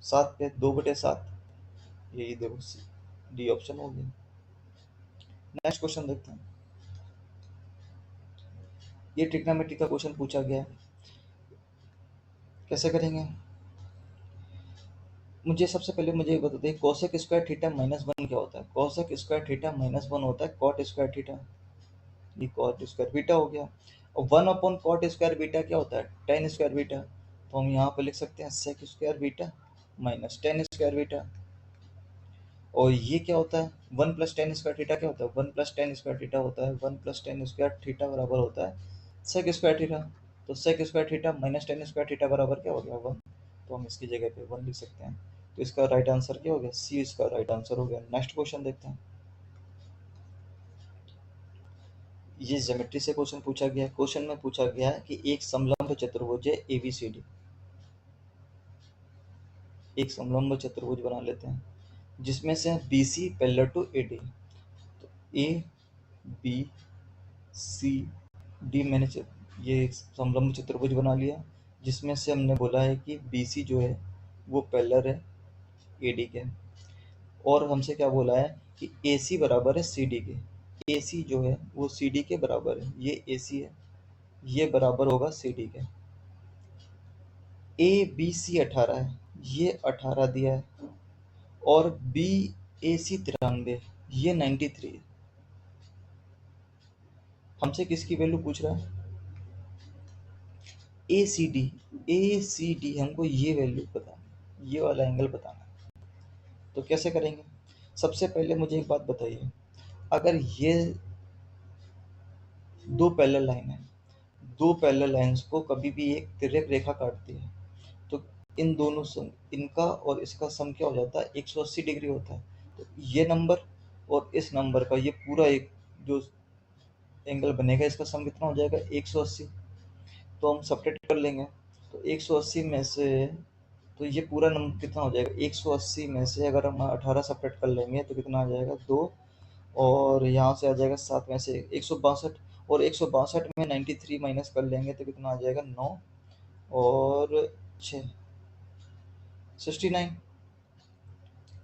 7 पे 2/7। यही देखो, डी ऑप्शन हो गया। नेक्स्ट क्वेश्चन देखते हैं। ये ट्रिग्नोमेट्री का क्वेश्चन पूछा गया है, कैसे करेंगे। मुझे सबसे पहले मुझे ये बता दें, कोसेक स्क्वायर थीटा माइनस 1 क्या होता है। कोसेक स्क्वायर थीटा माइनस 1 होता है कॉट स्क्वायर थीटा, ये कॉट स्क्वायर बीटा हो गया। और 1 अपॉन कॉट स्क्वायर बीटा क्या होता है, टेन स्क्वायर बीटा। तो हम यहाँ पे लिख सकते हैं sec square beta minus ten square beta. और ये क्या होता है, 1 प्लस टेन स्क्वायर थीटा क्या होता है, 1 प्लस टेन स्क्वायर थीटा होता है, 1 प्लस टेन स्क्वायर थीटा बराबर होता है सेक स्क्वायर थीटा। तो sec square theta minus ten square theta बराबर क्या हो गया, 1। तो हम इसकी जगह पे 1 लिख सकते हैं। तो इसका राइट आंसर क्या हो गया, सी इसका राइट आंसर हो गया। नेक्स्ट क्वेश्चन देखते हैं। ये ज्योमेट्री से क्वेश्चन पूछा गया है। क्वेश्चन में पूछा गया है कि एक समलंब चतुर्भुज है एबीसीडी। एक समलंब चतुर्भुज बना लेते हैं जिसमें से B C parallel to A D. तो ए बी सी डी मैंने ये एक समलंब चतुर्भुज बना लिया, जिसमें से हमने बोला है कि बी सी जो है वो पैरेलल है ए डी के। और हमसे क्या बोला है कि ए सी बराबर है सी डी के। ए सी जो है वो सी डी के बराबर है, ये ए सी है, ये बराबर होगा सी डी के। ए बी सी 18 है, ये 18 दिया है, और बी ए सी 93, ये 93 है। हमसे किसकी वैल्यू पूछ रहा है, ए सी डी हमको ये वैल्यू बताना, ये वाला एंगल बताना है। तो कैसे करेंगे, सबसे पहले मुझे एक बात बताइए, अगर ये दो पैरेलल लाइन है, दो पैरेलल लाइंस को कभी भी एक तिर्यक रेखा काटती है, तो इन दोनों सम, इनका और इसका सम क्या हो जाता है, 180 डिग्री होता है। तो ये नंबर और इस नंबर का ये पूरा एक जो एंगल बनेगा, इसका सम कितना हो जाएगा, 180। तो हम सब्ट्रैक्ट कर लेंगे, तो 180 में से, तो ये पूरा नंबर कितना हो जाएगा, 180 में से अगर हम 18 सब्ट्रैक्ट कर लेंगे तो कितना आ जाएगा, 2। और यहाँ से आ जाएगा 7 में से 162, और 162 में 93 माइनस कर लेंगे तो कितना आ जाएगा, 9 और 6, 69।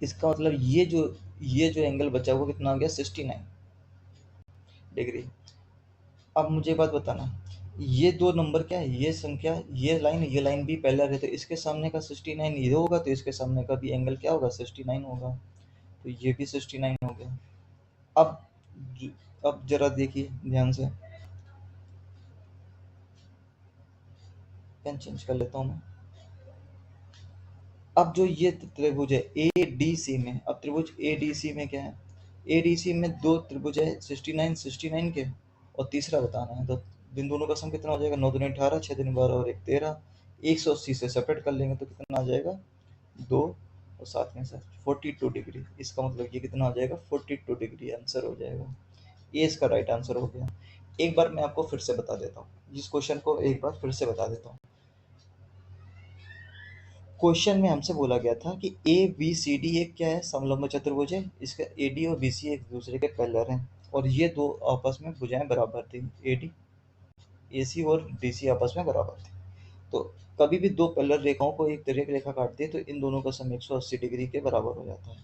इसका मतलब ये जो एंगल बचा वो कितना हो गया 69 डिग्री। अब मुझे बात बताना, ये दो नंबर क्या है, ये संख्या, ये लाइन भी पैरेलल है, तो इसके सामने का 69 ये होगा, तो इसके सामने का भी एंगल क्या होगा 69 होगा, तो ये भी 69 हो गया। अब अब जरा देखिए ध्यान से, पेन चेंज कर लेता हूँ मैं। अब जो ये त्रिभुज है ए डी सी में, अब त्रिभुज ए डी सी में क्या है, ए डी सी में दो त्रिभुज है 69 के, और तीसरा बताना है, तो इन दोनों का सम कितना हो जाएगा, 9 दूनी 18, 6 दूनी 12 और 1 13, 180 से सेपरेट कर लेंगे तो कितना आ जाएगा 2 और 7 में से 42 डिग्री। इसका मतलब ये कितना हो जाएगा 42 डिग्री आंसर हो जाएगा। ये इसका राइट आंसर हो गया। एक बार मैं आपको फिर से बता देता हूँ, इस क्वेश्चन को एक बार फिर से बता देता हूँ। क्वेश्चन में हमसे बोला गया था कि ए बी सी डी एक क्या है, समलंब चतुर्भुज है, इसका ए डी और बी सी एक दूसरे के पैरेलल हैं, और ये दो आपस में भुजाएं बराबर थी, ए डी ए सी और डी सी आपस में बराबर थी। तो कभी भी दो पैरेलल रेखाओं को एक तिर्यक रेखा काटती है तो इन दोनों का सम 180 डिग्री के बराबर हो जाता है।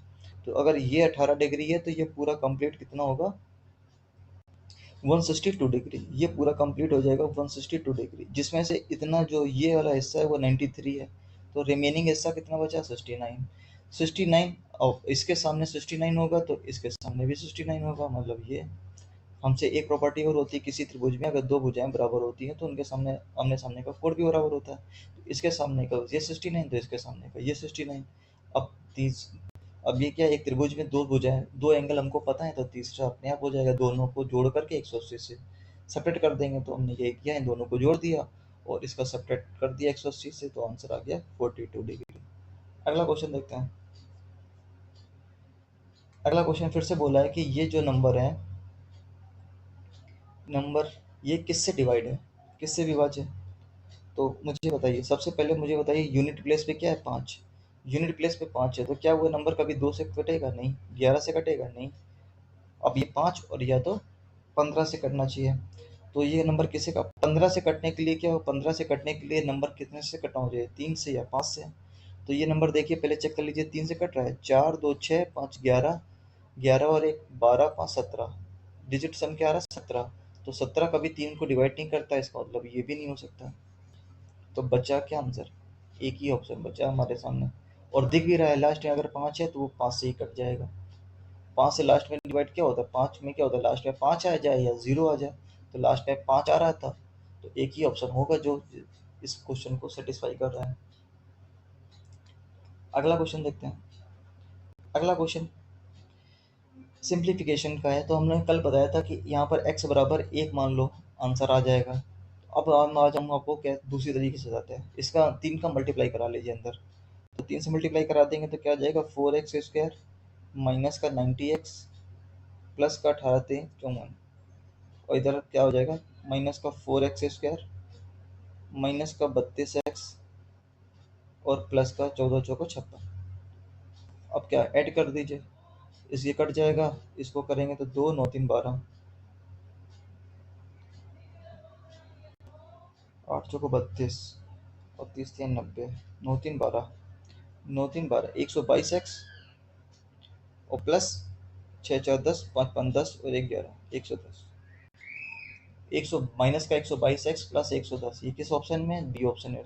तो अगर ये 18 डिग्री है तो ये पूरा कंप्लीट कितना होगा 162 डिग्री, ये पूरा कंप्लीट हो जाएगा 162 डिग्री, जिसमें से इतना जो ये वाला हिस्सा है वो 93 है, तो रिमेनिंग हिस्सा कितना बचा 69। 69 और इसके सामने 69 होगा तो इसके सामने भी 69 होगा, मतलब ये हमसे एक प्रॉपर्टी और होती है किसी त्रिभुज में, अगर दो भुजाएं बराबर होती हैं तो उनके सामने आमने सामने का कोण भी बराबर होता है, तो इसके सामने का ये 69 तो इसके सामने का ये 69। अब तीस अब ये क्या है, एक त्रिभुज में दो भुजाएं, दो एंगल हमको पता है, तो तीसरा अपने आप हो जाएगा, दोनों को जोड़ करके 180 से सेपरेट कर देंगे, तो हमने ये किया इन दोनों को जोड़ दिया और इसका सेपरेट कर दिया 180 से, तो आंसर आ गया 42 डिग्री। अगला क्वेश्चन देखते हैं। अगला क्वेश्चन फिर से बोला है कि ये जो नंबर है, नंबर ये किससे डिवाइड है, किससे विभाज्य है, तो मुझे बताइए, सबसे पहले मुझे बताइए यूनिट प्लेस पे क्या है 5, यूनिट प्लेस पे 5 है, तो क्या वो नंबर कभी 2 से कटेगा, नहीं, 11 से कटेगा, नहीं, अब ये 5 और या तो 15 से कटना चाहिए, तो ये नंबर किसे का 15 से कटने के लिए क्या हो, 15 से कटने के लिए नंबर कितने से कटना हो जाए, 3 से या 5 से, तो ये नंबर देखिए पहले चेक कर लीजिए, 3 से कट रहा है, 4 2 6 5 11, 11 और 1 12 5 17, डिजिट सम क्या आ रहा है 17, तो 17 कभी 3 को डिवाइड नहीं करता, इसका मतलब ये भी नहीं हो सकता, तो बचा क्या आंसर, एक ही ऑप्शन बचा हमारे सामने, और दिख भी रहा है लास्ट में अगर 5 है तो वो 5 से ही कट जाएगा, 5 से लास्ट में डिवाइड क्या होता है, 5 में क्या होता है लास्ट में 5 आ जाए या 0 आ जाए, तो लास्ट में 5 आ रहा था, तो एक ही ऑप्शन होगा जो इस क्वेश्चन को सेटिस्फाई कर रहा है। अगला क्वेश्चन देखते हैं। अगला क्वेश्चन सिंप्लीफिकेशन का है, तो हमने कल बताया था कि यहाँ पर x बराबर 1 मान लो, आंसर आ जाएगा। अब आज हम आपको क्या दूसरी तरीके से जाते हैं, इसका 3 का मल्टीप्लाई करा लीजिए अंदर, तो 3 से मल्टीप्लाई करा देंगे तो क्या आ जाएगा 4x स्क्वायर माइनस का 90x प्लस का 18 3 54, और इधर क्या हो जाएगा माइनस का 4x स्क्वायर माइनस का 32x और प्लस का 14 चौको 56। अब क्या ऐड कर दीजिए, इसके कट जाएगा, इसको करेंगे तो 2 9 3 12, 8 चौको 32 और 30 3 90, 9 3 12, 9 3 12 122x और प्लस 6 4 10 5 5 10 और 1 11 110, 100 माइनस का 122x प्लस 110, ये किस ऑप्शन में है, बी ऑप्शन है,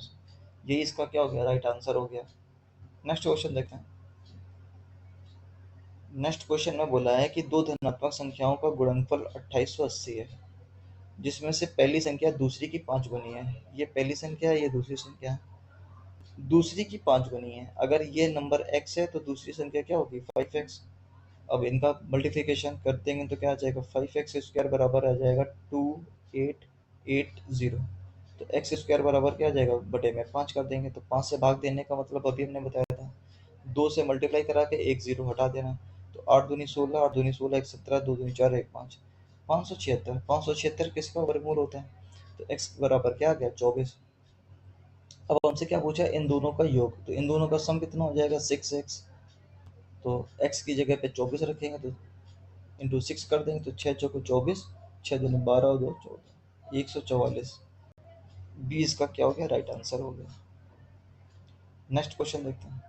ये इसका क्या हो गया राइट आंसर हो गया। नेक्स्ट क्वेश्चन देखते हैं। नेक्स्ट क्वेश्चन में बोला है कि दो धनात्मक संख्याओं का गुणनफल 2880 है, जिसमें से पहली संख्या दूसरी की 5 गुनी है, ये पहली संख्या है, ये दूसरी संख्या है, दूसरी की 5 गुनी है, अगर ये नंबर x है तो दूसरी संख्या क्या होगी 5x। अब इनका मल्टीप्लिकेशन कर देंगे तो क्या आ जाएगा 5x स्क्वायर बराबर आ जाएगा 2880, तो एक्स स्क्वायर बराबर क्या आ जाएगा बटे में 5 कर देंगे, तो 5 से भाग देने का मतलब अभी हमने बताया था 2 से मल्टीप्लाई करा के एक जीरो हटा देना, तो 8 दूनी 16, 8 दूनी 16 एक 17, 2 दूनी 4 एक 5, 576, 576 किसका वर्गमूल होता है, तो x बराबर क्या आ गया 24। अब हमसे क्या पूछा इन दोनों का योग, तो इन दोनों का सम कितना हो जाएगा 6x, तो x की जगह पे 24 रखेंगे तो इंटू 6 कर देंगे तो 6 चौको 24, 6 दूनी 12 और 2 14, 144, 20 का क्या हो गया राइट आंसर हो गया। नेक्स्ट क्वेश्चन देखते हैं।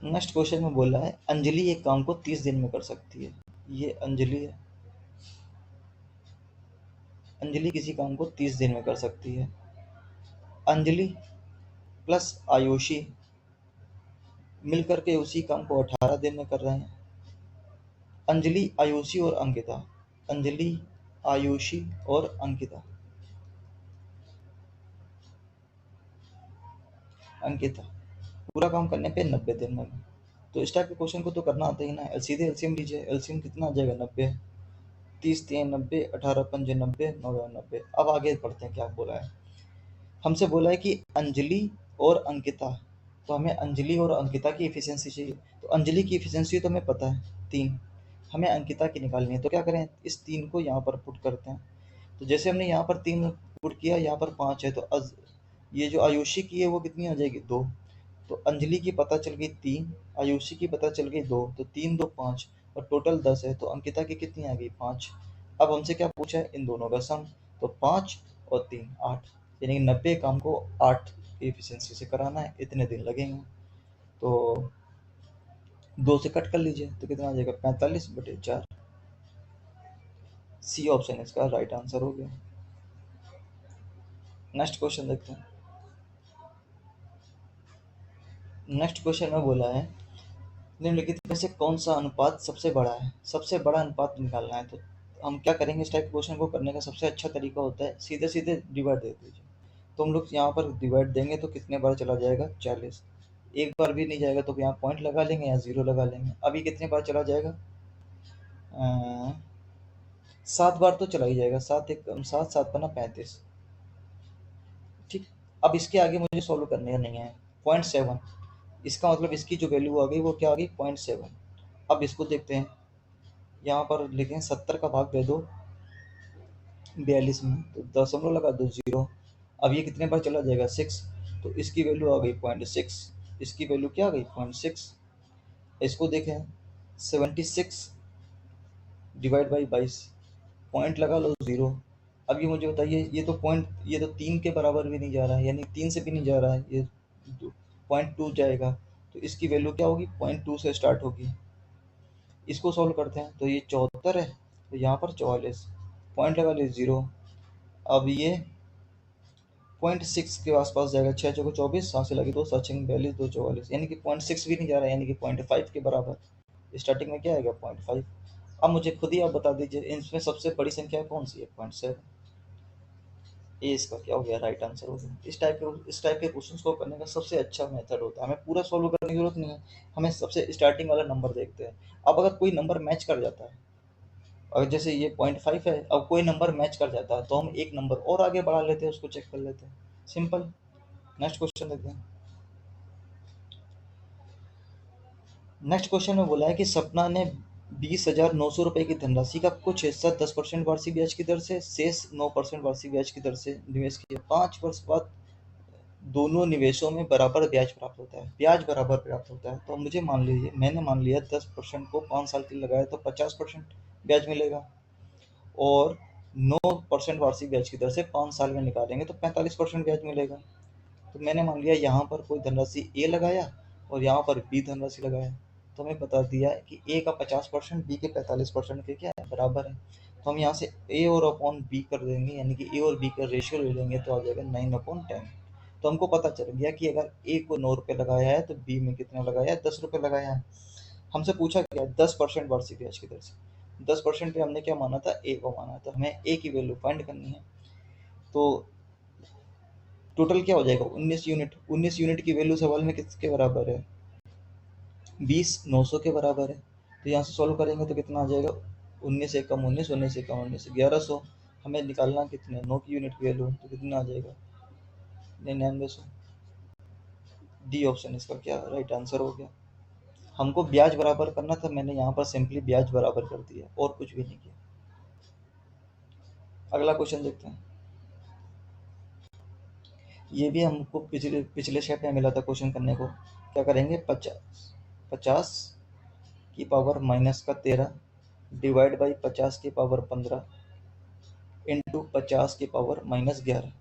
नेक्स्ट क्वेश्चन में बोला है अंजलि एक काम को 30 दिन में कर सकती है। ये अंजलि है, अंजलि किसी काम को 30 दिन में कर सकती है। अंजलि प्लस आयुषी मिलकर के उसी काम को 18 दिन में कर रहे हैं। अंजलि, आयुषी और अंकिता, अंजलि, आयुषी और अंकिता, अंकिता पूरा काम करने पे 90 दिन में। तो इस टाइप के क्वेश्चन को तो करना आता ही ना। सीधे एलसीएम लीजिए, एलसीएम कितना आ जाएगा 90, 30 3 90, 18 5 90, 9 90। अब आगे पढ़ते हैं क्या बोला है। हमसे बोला है कि अंजलि और अंकिता, तो हमें अंजलि और अंकिता की एफिशिएंसी चाहिए। तो अंजलि की एफिशिएंसी तो हमें पता है 3, हमें अंकिता की निकालनी है। तो क्या करें, इस 3 को यहाँ पर पुट करते हैं। तो जैसे हमने यहाँ पर 3 पुट किया, यहाँ पर 5 है, तो ये जो आयुषी की है वो कितनी आ जाएगी 2। तो अंजलि की पता चल गई 3, आयुषी की पता चल गई 2, तो 3 2 5 और टोटल 10 है। तो अंकिता की कितनी आ गई 5। अब हमसे क्या पूछा है, इन दोनों का सम। तो 5 और 3 8, यानी कि 90 काम को 8 की एफिशिएंसी से कराना है, इतने दिन लगेंगे। तो 2 से कट कर लीजिए तो कितना आ जाएगा 45/4। सी ऑप्शन इसका राइट आंसर हो गया। नेक्स्ट क्वेश्चन देखते हैं। नेक्स्ट क्वेश्चन में बोला है निम्नलिखित में से कौन सा अनुपात सबसे बड़ा है। सबसे बड़ा अनुपात निकालना है। तो हम क्या करेंगे, इस टाइप के क्वेश्चन को करने का सबसे अच्छा तरीका होता है सीधे सीधे डिवाइड दे दीजिए। तो हम लोग यहाँ पर डिवाइड देंगे तो कितने बार चला जाएगा 40। एक बार भी नहीं जाएगा तो यहाँ पॉइंट लगा लेंगे या 0 लगा लेंगे। अभी कितने बार चला जाएगा, 7 बार तो चला ही जाएगा। 7 एक 7 7 पन्ना 35। ठीक, अब इसके आगे मुझे सॉल्व करने का नहीं है। 0.7, इसका मतलब इसकी जो वैल्यू आ गई वो क्या आ गई 0.7। अब इसको देखते हैं, यहाँ पर लिखें 70 का भाग दे दो 42 में, तो दशमलव लगा दो 0। अब ये कितने बार चला जाएगा 6, तो इसकी वैल्यू आ गई 0.6। इसकी वैल्यू क्या आ गई 0.6। इसको देखें 76 डिवाइड बाई 22, पॉइंट लगा लो 0। अब ये मुझे बताइए, ये तो पॉइंट, ये तो 3 के बराबर भी नहीं जा रहा है, यानी 3 से भी नहीं जा रहा है, ये 0.2 जाएगा। तो इसकी वैल्यू क्या होगी 0.2 से स्टार्ट होगी। इसको सॉल्व करते हैं तो ये 74 है, तो यहाँ पर 44, पॉइंट लगा ली 0। अब ये 0.6 के आसपास जाएगा, 6 चौको 24, 7 से लगे 2, 7 6 42, 2 44, यानी कि 0.6 भी नहीं जा रहा है, यानी कि 0.5 के बराबर। स्टार्टिंग में क्या आएगा 0.5। अब मुझे खुद ही आप बता दीजिए इनमें सबसे बड़ी संख्या कौन सी है 0.7। ये इसका क्या हो गया राइट आंसर हो गया। इस टाइप के क्वेश्चंस को करने का सबसे अच्छा मेथड होता है। हमें पूरा सॉल्व करने की जरूरत नहीं है, हमें सबसे स्टार्टिंग वाला नंबर देखते हैं। अब अगर कोई नंबर मैच कर जाता है, और जैसे ये 0.5 है, अब कोई नंबर मैच कर जाता है तो हम एक नंबर और आगे बढ़ा लेते हैं, उसको चेक कर लेते हैं, सिंपल। नेक्स्ट क्वेश्चन देखते हैं। नेक्स्ट क्वेश्चन में बोला है कि सपना ने 20,900 रुपए की धनराशि का कुछ हिस्सा 10% वार्षिक ब्याज की दर से, शेष 9% वार्षिक ब्याज की दर से निवेश किया। 5 वर्ष बाद दोनों निवेशों में बराबर ब्याज प्राप्त होता है, ब्याज बराबर प्राप्त होता है। तो मुझे मान लीजिए, मैंने मान लिया 10% को 5 साल के लिए लगाया तो 50% ब्याज मिलेगा, और 9% वार्षिक ब्याज की दर से 5 साल में निकालेंगे तो 45% ब्याज मिलेगा। तो मैंने मान लिया यहाँ पर कोई धनराशि ए लगाया और यहाँ पर बी धनराशि लगाया, तो हमें बता दिया है कि ए का 50% बी के 45% के क्या है बराबर है। तो हम यहाँ से ए और अपॉन बी कर देंगे, यानी कि ए और बी का रेशियो ले लेंगे तो आ जाएगा 9/10। तो हमको पता चल गया कि अगर ए को 9 रुपये लगाया है तो बी में कितना लगाया है 10 रुपये लगाया है। हमसे पूछा गया 10% वार्षिक ब्याज की दर से, 10% पे हमने क्या माना था ए को माना, तो हमें ए की वैल्यू फाइंड करनी है। तो टोटल क्या हो जाएगा 19 यूनिट। 19 यूनिट की वैल्यू सवाल में किसके बराबर है 20,900 के बराबर है। तो यहाँ से सॉल्व करेंगे तो कितना आ जाएगा 19 एकम 19, 19 एकम 19, 1100। हमें निकालना कितने 9 की यूनिट की वैल्यू, तो कितना आ जाएगा 9900। डी ऑप्शन इसका क्या राइट आंसर हो गया। हमको ब्याज बराबर करना था, मैंने यहाँ पर सिंपली ब्याज बराबर कर दिया और कुछ भी नहीं किया। अगला क्वेश्चन देखते हैं। ये भी हमको पिछले पिछले स्टेप में मिला था क्वेश्चन करने को। क्या करेंगे 50 की पावर -13 डिवाइड बाई 50 की पावर 15 इंटू 50 की पावर -11।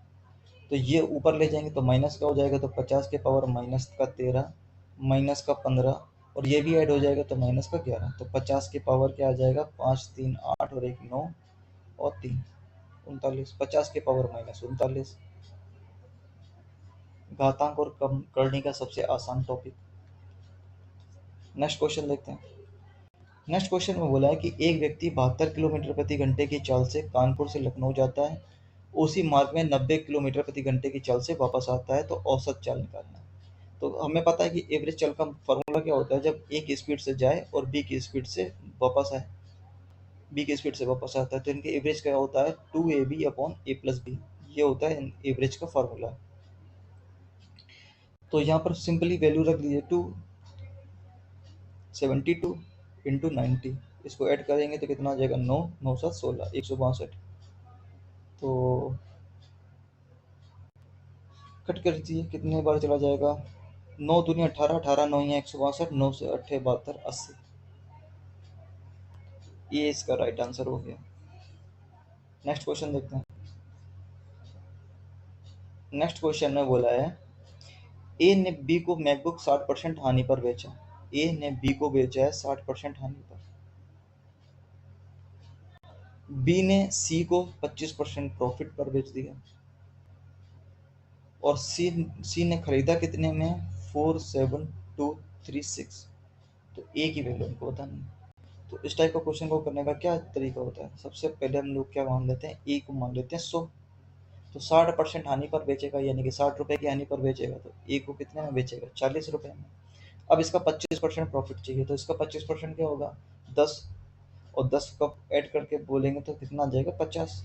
तो ये ऊपर ले जाएंगे तो माइनस का हो जाएगा, तो 50 के पावर -13 माइनस का 15 और ये भी ऐड हो जाएगा तो माइनस का 11। तो 50 के पावर क्या आ जाएगा, 5 3 8 और 1 9 और 3 39। 50 के पावर माइनस 39। घातांक और कम करने का सबसे आसान टॉपिक। नेक्स्ट क्वेश्चन देखते हैं। नेक्स्ट क्वेश्चन में बोला है कि एक व्यक्ति 72 किलोमीटर प्रति घंटे की चाल से कानपुर से लखनऊ जाता है, उसी मार्ग में 90 किलोमीटर प्रति घंटे की चाल से वापस आता है, तो औसत चाल निकालना है। तो हमें पता है कि एवरेज चाल का फॉर्मूला क्या होता है, जब ए की स्पीड से जाए और बी की स्पीड से वापस आए, बी की स्पीड से वापस आता है, तो इनके एवरेज क्या होता है, 2ab upon a plus B. ये होता है एवरेज का फॉर्मूला। तो यहाँ पर सिंपली वैल्यू रख दीजिए 272 इंटू 90। इसको ऐड करेंगे तो कितना आ जाएगा, 9 9 7 16 162। तो कट कर दीजिए, कितने बार चला जाएगा, 9 दूनी 18 18 9 या 162 9 से 8 72 80। ये इसका राइट आंसर हो गया। नेक्स्ट क्वेश्चन देखते हैं। नेक्स्ट क्वेश्चन में बोला है ए ने बी को मैकबुक 60% हानि पर बेचा। ए ने बी को बेचा है 60% हानि पर। बी ने सी को 25% प्रॉफिट पर बेच दिया और सी ने खरीदा कितने में, 47236। तो ए की वैल्यू हमको बतानी है। तो इस टाइप का क्वेश्चन को करने का क्या तरीका होता है, सबसे पहले हम लोग क्या मान लेते हैं, ए को मान लेते हैं 100। तो 60% हानि पर बेचेगा, यानी कि 60 रुपए की हानि पर बेचेगा, तो ए को कितने में बेचेगा, 40 रुपए में। अब इसका 25% प्रॉफिट चाहिए, तो इसका 25% क्या होगा, 10। और 10 का ऐड करके बोलेंगे तो कितना आ जाएगा, 50।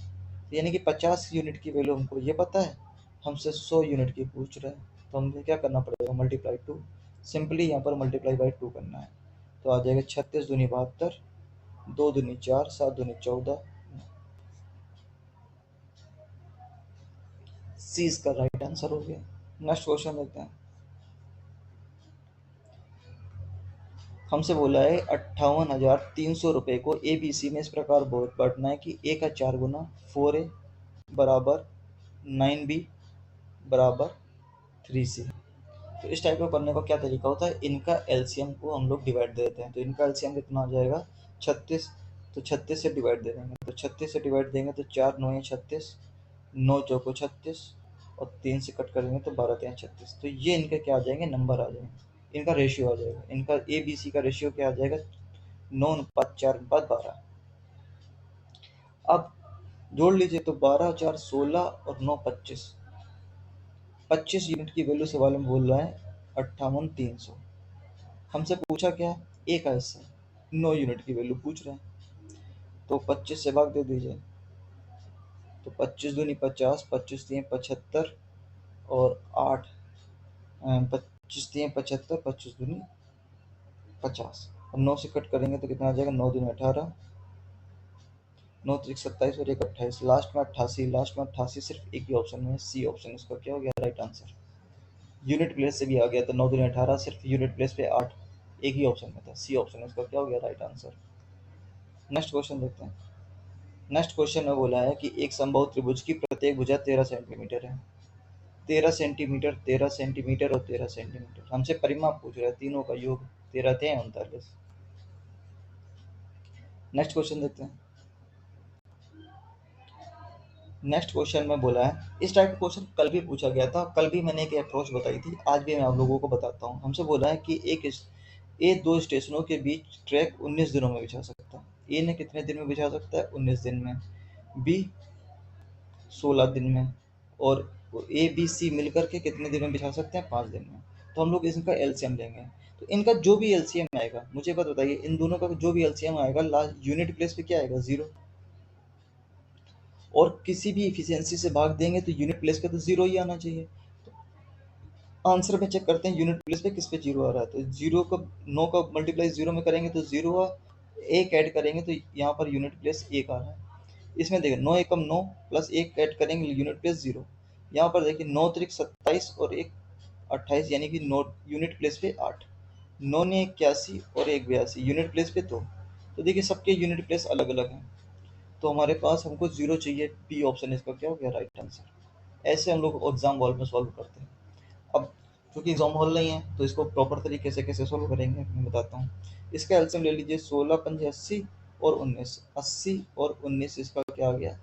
यानी कि 50 यूनिट की वैल्यू हमको ये पता है, हमसे 100 यूनिट की पूछ रहा है, तो हमें क्या करना पड़ेगा, मल्टीप्लाई 2। सिंपली यहाँ पर मल्टीप्लाई बाई 2 करना है। तो आ जाएगा 36 दूनी 72, 2 दूनी 4, 7 दूनी 14। सी इसका राइट आंसर हो गया। नेक्स्ट क्वेश्चन देखते हैं। हमसे बोला है 58,300 रुपये को ए बी सी में इस प्रकार बांटना है कि ए का 4 गुना 4a बराबर 9b बराबर 3c। तो इस टाइप का करने का क्या तरीका होता है, इनका एलसीएम को हम लोग डिवाइड दे देते हैं। तो इनका एलसीएम कितना आ जाएगा, 36। तो 36 से डिवाइड दे देंगे, तो 36 से डिवाइड देंगे तो 4 9 36, 9 चौको 36 और 3 से कट करेंगे तो 12 3 36। तो ये इनके क्या आ जाएंगे, नंबर आ जाएंगे, इनका रेशियो आ जाएगा। इनका ए बी सी का रेशियो क्या आ जाएगा, 9:4:12। अब जोड़ लीजिए, तो 12 4 16 और 9 25। 25 यूनिट की वैल्यू सवाल में बोल रहा है 58,300। हमसे पूछा क्या, ए का हिस्सा, 9 यूनिट की वैल्यू पूछ रहे हैं, तो 25 से भाग दे दीजिए। तो 25 दूनी 50, 25 3 75 और 8, 25 3 75, 25 दूनी 50 और 9 से कट करेंगे तो कितना आ जाएगा, 9 दूनी 18, 9 3 27 और 1 28। लास्ट में 88, लास्ट में 88 सिर्फ एक ही ऑप्शन में है, सी ऑप्शन इसका क्या हो गया, राइट आंसर। यूनिट प्लेस से भी आ गया, तो 9 दूनी 18 सिर्फ यूनिट प्लेस पे 8 एक ही ऑप्शन में था, सी ऑप्शन इसका क्या हो गया, राइट आंसर। नेक्स्ट क्वेश्चन देखते हैं। नेक्स्ट क्वेश्चन में बोला है कि एक समबाहु त्रिभुज की प्रत्येक भुजा 13 सेंटीमीटर है। 13 सेंटीमीटर, 13 सेंटीमीटर और 13 सेंटीमीटर। हमसे परिमाप पूछ रहा है, तीनों का योग 13 3 39। नेक्स्ट क्वेश्चन देखते हैं। नेक्स्ट क्वेश्चन में बोला है, इस टाइप का क्वेश्चन कल भी पूछा गया था, कल भी मैंने एक अप्रोच बताई थी, आज भी मैं आप लोगों को बताता हूँ। हमसे बोला है कि ए दो स्टेशनों के बीच ट्रैक 19 दिनों में बिछा सकता है। ए ने कितने दिन में बिछा सकता है, 19 दिन में। बी 16 दिन में। और ए बी सी मिलकर के कितने दिन में बिछा सकते हैं, 5 दिन में। तो हम लोग इनका एलसीएम लेंगे, तो इनका जो भी एलसीएम आएगा, मुझे बात बताइए, इन दोनों का जो भी एलसीएम आएगा लास्ट यूनिट प्लेस पे क्या आएगा, 0। और किसी भी इफिशियंसी से भाग देंगे तो यूनिट प्लेस पे तो 0 ही आना चाहिए। तो आंसर में चेक करते हैं यूनिट प्लेस पे किस पे 0 आ रहा है, तो 0 का 9 का मल्टीप्लाई 0 में करेंगे तो 0 आ, एक ऐड करेंगे तो यहाँ पर यूनिट प्लेस 1 आ रहा है। इसमें देखिए 9 एकम 9 प्लस 1 ऐड करेंगे यूनिट प्लेस 0। यहाँ पर देखिए 9 त्रिक 27 और 1 28, यानी कि नो यूनिट प्लेस पे 8। 9 ने 81 और 1 82, यूनिट प्लेस पे 2। तो देखिए सबके यूनिट प्लेस अलग अलग हैं, तो हमारे पास हमको 0 चाहिए, बी ऑप्शन इसका क्या हो गया, राइट आंसर। ऐसे हम लोग एग्जाम वॉल में सॉल्व करते हैं। अब क्योंकि एग्जाम हॉल नहीं है तो इसको प्रॉपर तरीके से कैसे सोल्व करेंगे मैं बताता हूँ। इसका एलसीएम ले लीजिए, 16 पंजे 80 और 19, 80 और 19 इसका क्या आ गया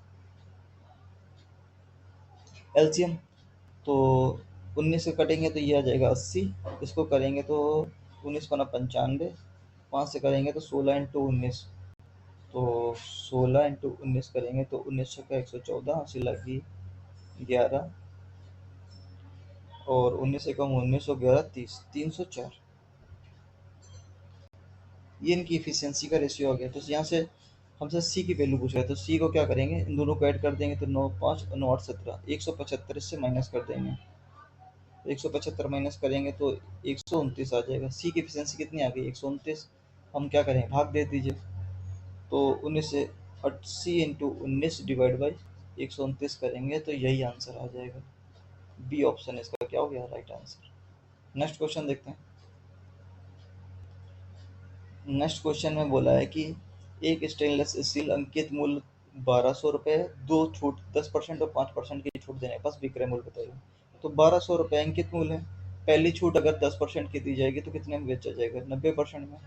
एलसीएम। तो 19 से कटेंगे तो ये आ जाएगा 80, इसको करेंगे तो 19 पना 95, 5 से करेंगे तो 16 इंटू 19, तो 16 इंटू 19 करेंगे तो 19 छक्का 114, 80 लगी 11 और 19 से कम 19 और 11 30, 304। ये इनकी इफिशियंसी का रेशियो आ गया। तो यहाँ से हमसे सी की वैल्यू पूछ रहा है, तो सी को क्या करेंगे, इन दोनों को ऐड कर देंगे तो 9 5 और 9 8 17, 175 इससे माइनस कर देंगे, 175 माइनस करेंगे तो 129 आ जाएगा। सी की एफिशिएंसी कितनी आ गई 129। हम क्या करें, भाग दे दीजिए, तो 19 से 80 इंटू 19 डिवाइड बाई 129 करेंगे तो यही आंसर आ जाएगा। बी ऑप्शन इसका क्या हो गया राइट आंसर। नेक्स्ट क्वेश्चन देखते हैं। नेक्स्ट क्वेश्चन में बोला है कि एक स्टेनलेस स्टील अंकित मूल्य 1200 रुपये, दो छूट 10% और 5% की छूट देने के पास विक्रय मूल्य बताइए। तो 1200 रुपये अंकित मूल्य है, पहली छूट अगर 10% की दी जाएगी तो कितने में बेचा जाएगा 90% में,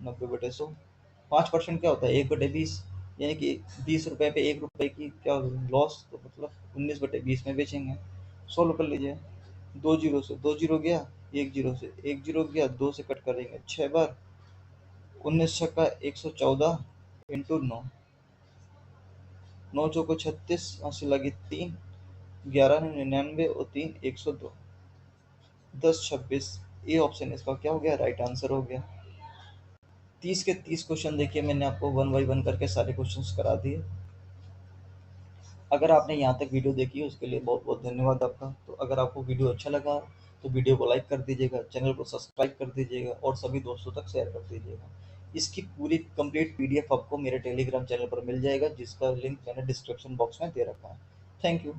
90/100। 5% क्या होता है 1/20, यानी कि 20 रुपये पे 1 रुपये की क्या लॉस, तो मतलब 19/20 में बेचेंगे। 16 कर लीजिए, 2 जीरो से 2 जीरो गया, 1 जीरो से 1 जीरो गया, 2 से कट करेंगे 6 बार, 19 छक्का 114 इंटू 9, 9 चौको 36, 80 लगी 3, 11 99 और 3 102, 10 26। ये ऑप्शन इसका क्या हो गया राइट आंसर हो गया। 30 के 30 क्वेश्चन देखिए, मैंने आपको 1 बाई 1 करके सारे क्वेश्चंस करा दिए। अगर आपने यहाँ तक वीडियो देखी है उसके लिए बहुत बहुत धन्यवाद आपका। तो अगर आपको वीडियो अच्छा लगा तो वीडियो को लाइक कर दीजिएगा, चैनल को सब्सक्राइब कर दीजिएगा और सभी दोस्तों तक शेयर कर दीजिएगा। इसकी पूरी कंप्लीट पीडीएफ आपको मेरे टेलीग्राम चैनल पर मिल जाएगा, जिसका लिंक मैंने डिस्क्रिप्शन बॉक्स में दे रखा है। Thank you.